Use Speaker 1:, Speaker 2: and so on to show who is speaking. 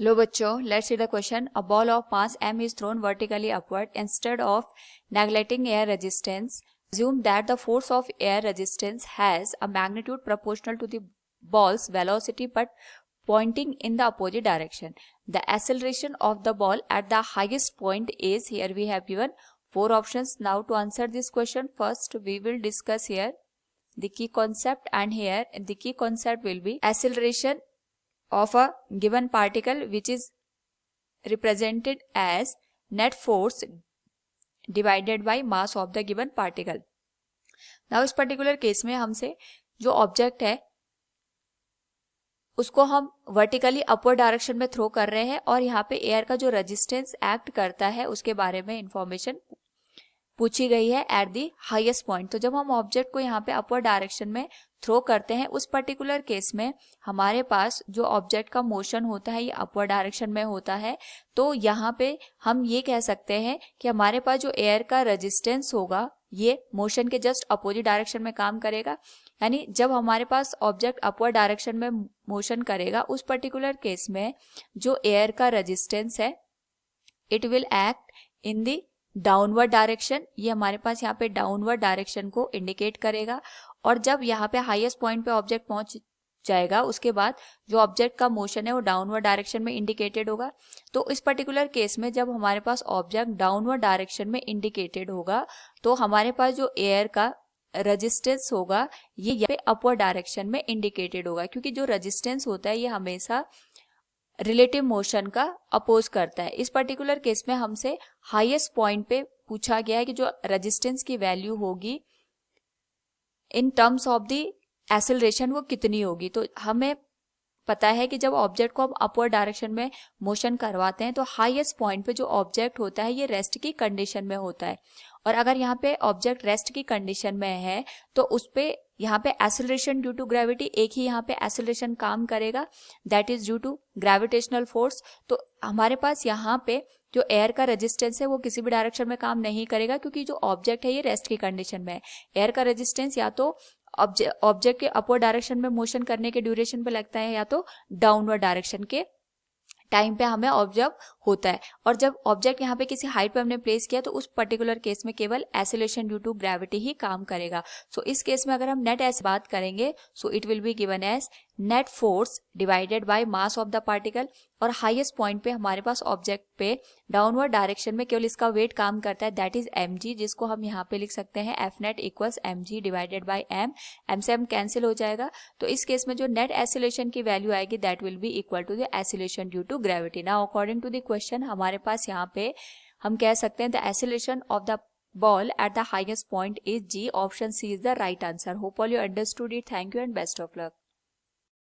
Speaker 1: Hello बच्चों, let's see the question. A ball of mass m is thrown vertically upward instead of neglecting air resistance. Assume that the force of air resistance has a magnitude proportional to the ball's velocity but pointing in the opposite direction. The acceleration of the ball at the highest point is, here we have given 4 options. Now to answer this question, first we will discuss here the key concept, and here the key concept will be acceleration of a given particle which is represented as net force divided by mass of the given particle. Now इस particular case में हमसे जो object है उसको हम vertically upward direction में throw कर रहे हैं और यहाँ पे एयर का जो रेजिस्टेंस एक्ट करता है उसके बारे में इंफॉर्मेशन पूछी गई है एट दी हाईएस्ट पॉइंट. तो जब हम ऑब्जेक्ट को यहाँ पे अपवर्ड डायरेक्शन में थ्रो करते हैं उस पर्टिकुलर केस में हमारे पास जो ऑब्जेक्ट का मोशन होता है ये अपवर्ड डायरेक्शन में होता है. तो यहाँ पे हम ये कह सकते हैं कि हमारे पास जो एयर का रेजिस्टेंस होगा ये मोशन के जस्ट अपोजिट डायरेक्शन में काम करेगा. यानी जब हमारे पास ऑब्जेक्ट अपवर्ड डायरेक्शन में मोशन करेगा उस पर्टिकुलर केस में जो एयर का रेजिस्टेंस है it will act in the downward direction. ये हमारे पास यहाँ पे डाउनवर्ड डायरेक्शन को इंडिकेट करेगा. और जब यहाँ पे हाईएस्ट पॉइंट पे ऑब्जेक्ट पहुंच जाएगा उसके बाद जो ऑब्जेक्ट का मोशन है वो डाउनवर्ड डायरेक्शन में इंडिकेटेड होगा. तो इस पर्टिकुलर केस में जब हमारे पास ऑब्जेक्ट डाउनवर्ड डायरेक्शन में इंडिकेटेड होगा तो हमारे पास जो एयर का रेजिस्टेंस होगा ये यहाँ पे अपवर्ड डायरेक्शन में इंडिकेटेड होगा, क्योंकि जो रेजिस्टेंस होता है ये हमेशा रिलेटिव मोशन का अपोज करता है. इस पर्टिकुलर केस में हमसे हाईएस्ट पॉइंट पे पूछा गया है कि जो रेजिस्टेंस की वैल्यू होगी in terms of the acceleration वो कितनी होगी. तो हमें पता है कि जब ऑब्जेक्ट को हम अपवर्ड डायरेक्शन में मोशन करवाते हैं तो हाईएस्ट पॉइंट पे जो ऑब्जेक्ट होता है ये रेस्ट की कंडीशन में होता है. और अगर यहाँ पे ऑब्जेक्ट रेस्ट की कंडीशन में है तो उस पे यहाँ पे एक्सेलरेशन ड्यू टू ग्रेविटी एक ही यहाँ पे एक्सेलरेशन काम करेगा, that is due to gravitational force. तो हमारे पास यहाँ पे जो एयर का रेजिस्टेंस है वो किसी भी डायरेक्शन में काम नहीं करेगा क्योंकि जो ऑब्जेक्ट है ये रेस्ट की कंडीशन में है. एयर का रेजिस्टेंस या तो ऑब्जेक्ट के अपवर्ड डायरेक्शन में मोशन करने के ड्यूरेशन पे लगता है या तो डाउनवर्ड डायरेक्शन के टाइम पे हमें ऑब्जर्व होता है. और जब ऑब्जेक्ट यहाँ पे किसी हाइट पे हमने प्लेस किया तो उस पर्टिकुलर केस में केवल एक्सेलरेशन ड्यू टू ग्रेविटी ही काम करेगा. सो इस केस में अगर हम नेट ऐसे बात करेंगे so it will be given as net force divided by mass of the particle. और हाईएस्ट पॉइंट पे हमारे पास ऑब्जेक्ट पे डाउनवर्ड डायरेक्शन में केवल इसका वेट काम करता है, दैट इज mg, जिसको हम यहाँ पे लिख सकते हैं F net equals mg divided by m से m कैंसिल हो जाएगा. तो इस केस में जो नेट एक्सेलरेशन की वैल्यू आएगी that will be equal to the acceleration due to gravity. Now according to the question हमारे पास यहाँ पे हम कह सकते हैं the acceleration of the ball at the highest point is g. Option C is the right answer. Hope all you understood it. Thank you and best of luck.